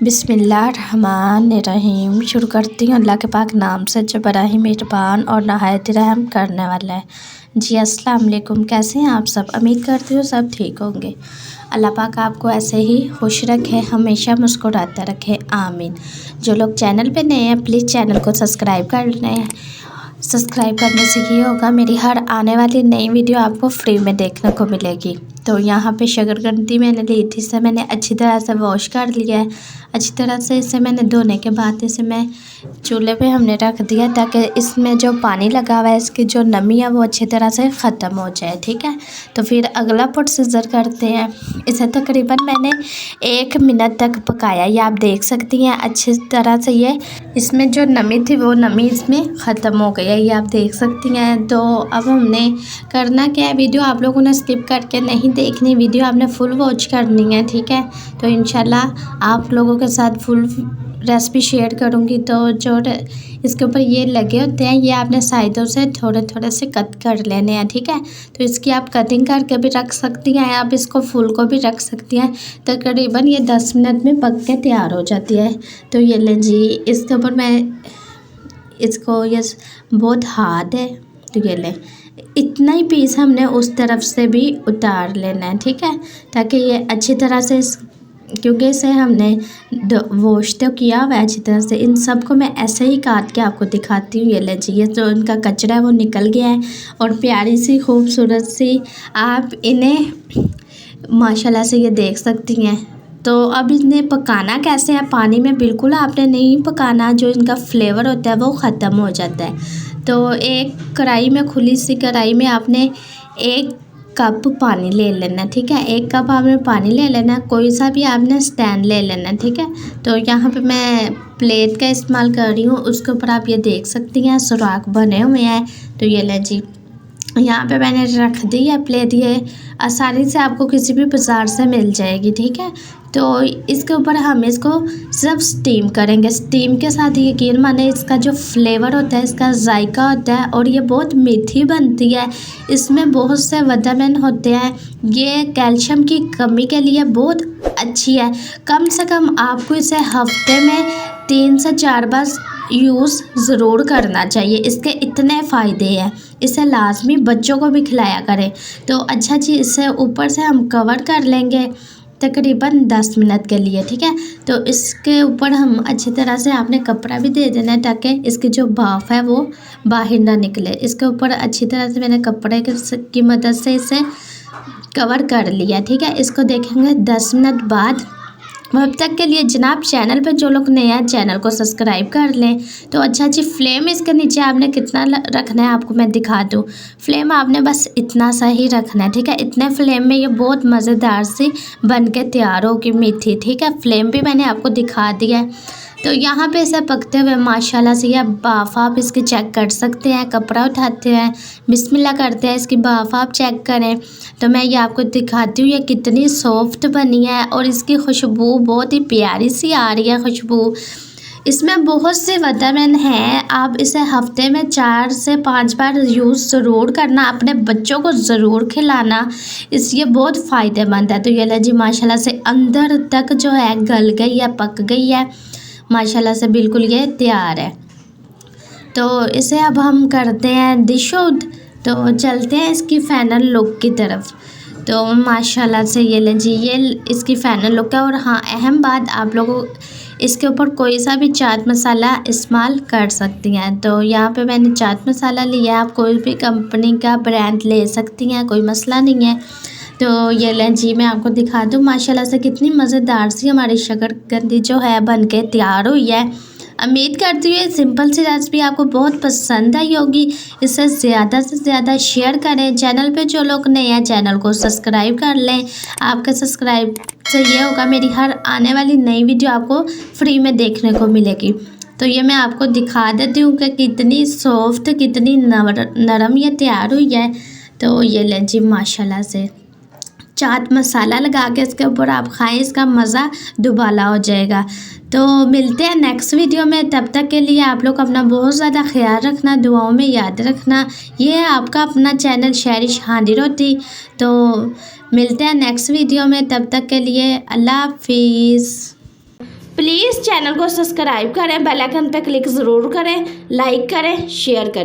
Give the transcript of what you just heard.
बिस्मिल्लाहिर्रहमानिर्रहीम। शुरू करती हूँ अल्लाह के पाक नाम से जो बड़ा ही मेहरबान और नहायत रहम करने वाला है। जी अस्सलाम वालेकुम। कैसे हैं आप सब? उम्मीद करती हूँ सब ठीक होंगे। अल्लाह पाक आपको ऐसे ही खुश रखे, हमेशा मुस्कुराते रखे, आमीन। जो लोग चैनल पे नए हैं प्लीज़ चैनल को सब्सक्राइब कर लें। सब्सक्राइब करने से ये होगा मेरी हर आने वाली नई वीडियो आपको फ्री में देखने को मिलेगी। तो यहाँ पे शकरकंदी मैंने ली थी, इसे मैंने अच्छी तरह से वॉश कर लिया है। अच्छी तरह से इसे मैंने धोने के बाद इसे मैं चूल्हे पे हमने रख दिया ताकि इसमें जो पानी लगा हुआ है इसकी जो नमी है वो अच्छी तरह से ख़त्म हो जाए। ठीक है, तो फिर अगला प्रोसीजर करते हैं। इसे तकरीबन मैंने 1 मिनट तक पकाया। ये आप देख सकती हैं अच्छी तरह से ये इसमें जो नमी थी वो नमी इसमें ख़त्म हो गई है, ये आप देख सकती हैं। तो अब हमने करना क्या है, वीडियो आप लोगों ने स्किप करके नहीं देखनी, वीडियो आपने फुल वॉच करनी है। ठीक है, तो इंशाल्लाह आप लोगों के साथ फुल रेसिपी शेयर करूँगी। तो जो इसके ऊपर ये लगे होते हैं ये आपने साइडों से थोड़े थोड़े से कट कर लेने हैं। ठीक है, तो इसकी आप कटिंग करके भी रख सकती हैं, आप इसको फुल को भी रख सकती हैं। तकरीबन ये 10 मिनट में पक के तैयार हो जाती है। तो ये ले जी, इसके ऊपर मैं इसको ये बहुत हार्ड है तो ये ले, इतना ही पीस हमने उस तरफ से भी उतार लेना है। ठीक है, ताकि ये अच्छी तरह से क्योंकि इसे हमने वॉश तो किया हुआ है अच्छी तरह से। इन सब को मैं ऐसे ही काट के आपको दिखाती हूँ। ये ले जी, ये जो इनका कचरा है वो निकल गया है और प्यारी सी खूबसूरत सी आप इन्हें माशाल्लाह से ये देख सकती हैं। तो अब इन्हें पकाना कैसे है, पानी में बिल्कुल आपने नहीं पकाना, जो इनका फ्लेवर होता है वो ख़त्म हो जाता है। तो एक कढ़ाई में, खुली सी कढ़ाई में आपने 1 कप पानी ले लेना। ठीक है, 1 कप आपने पानी ले लेना, कोई सा भी आपने स्टैंड ले लेना। ठीक है, तो यहाँ पे मैं प्लेट का इस्तेमाल कर रही हूँ, उसके ऊपर आप ये देख सकती हैं सुराख बने हुए हैं। तो ये ले जी, यहाँ पे मैंने रख दी है प्लेट, ये आसानी से आपको किसी भी बाज़ार से मिल जाएगी। ठीक है, तो इसके ऊपर हम इसको सिर्फ स्टीम करेंगे। स्टीम के साथ यकीन माने इसका जो फ्लेवर होता है, इसका जायका होता है और ये बहुत मीठी बनती है। इसमें बहुत से विटामिन होते हैं, ये कैल्शियम की कमी के लिए बहुत अच्छी है। कम से कम आपको इसे हफ्ते में 3 से 4 बार यूज़ ज़रूर करना चाहिए, इसके इतने फ़ायदे हैं। इसे लाजमी बच्चों को भी खिलाया करें। तो अच्छा जी, इसे ऊपर से हम कवर कर लेंगे तकरीबन 10 मिनट के लिए। ठीक है, तो इसके ऊपर हम अच्छी तरह से आपने कपड़ा भी दे देना है ताकि इसकी जो भाप है वो बाहर ना निकले। इसके ऊपर अच्छी तरह से मैंने कपड़े की मदद से इसे कवर कर लिया। ठीक है, इसको देखेंगे 10 मिनट बाद। अब तक के लिए जनाब चैनल पर जो लोग नए हैं चैनल को सब्सक्राइब कर लें। तो अच्छा जी, फ्लेम इसके नीचे आपने कितना रखना है आपको मैं दिखा दूँ। फ्लेम आपने बस इतना सा ही रखना है। ठीक है, इतने फ्लेम में ये बहुत मज़ेदार सी बन के तैयार होगी मीठी। ठीक है, फ्लेम भी मैंने आपको दिखा दिया है। तो यहाँ पे इसे पकते हुए माशाल्लाह से यह भाप आप इसकी चेक कर सकते हैं। कपड़ा उठाते हैं, बिस्मिल्लाह करते हैं, इसकी भाप आप चेक करें। तो मैं ये आपको दिखाती हूँ ये कितनी सॉफ्ट बनी है और इसकी खुशबू बहुत ही प्यारी सी आ रही है खुशबू। इसमें बहुत से विटामिन हैं, आप इसे हफ्ते में 4 से 5 बार यूज़ ज़रूर करना, अपने बच्चों को ज़रूर खिलाना, ये बहुत फ़ायदेमंद है। तो ये ले जी, माशाल्लाह से अंदर तक जो है गल गई है, पक गई है माशाल्लाह से, बिल्कुल ये तैयार है। तो इसे अब हम करते हैं डिश आउट। तो चलते हैं इसकी फाइनल लुक की तरफ। तो माशाल्लाह से ये ले जी, ये इसकी फाइनल लुक है। और हाँ, अहम बात, आप लोगों इसके ऊपर कोई सा भी चाट मसाला इस्तेमाल कर सकती हैं। तो यहाँ पे मैंने चाट मसाला लिया है, आप कोई भी कंपनी का ब्रांड ले सकती हैं, कोई मसला नहीं है। तो ये लें जी, मैं आपको दिखा दूँ माशाल्लाह से कितनी मज़ेदार सी हमारी शकरकंदी जो है बन के तैयार हुई है। उम्मीद करती हूँ सिंपल सी रेसिपी आपको बहुत पसंद आई होगी। इसे ज़्यादा से ज़्यादा शेयर करें। चैनल पे जो लोग नए हैं चैनल को सब्सक्राइब कर लें। आपका सब्सक्राइब से ये होगा मेरी हर आने वाली नई वीडियो आपको फ्री में देखने को मिलेगी। तो ये मैं आपको दिखा देती हूँ कि कितनी सॉफ्ट, कितनी नरम ये तैयार हुई है। तो ये लें जी, माशाल्लाह से चाट मसाला लगा के इसके ऊपर आप खाएं, इसका मज़ा दुबाला हो जाएगा। तो मिलते हैं नेक्स्ट वीडियो में, तब तक के लिए आप लोग अपना बहुत ज़्यादा ख्याल रखना, दुआओं में याद रखना। ये है आपका अपना चैनल शेरिश हांडी रोटी। तो मिलते हैं नेक्स्ट वीडियो में, तब तक के लिए अल्लाह हाफिज़। प्लीज़ चैनल को सब्सक्राइब करें, बेल आइकन पर क्लिक ज़रूर करें, लाइक करें, शेयर करें।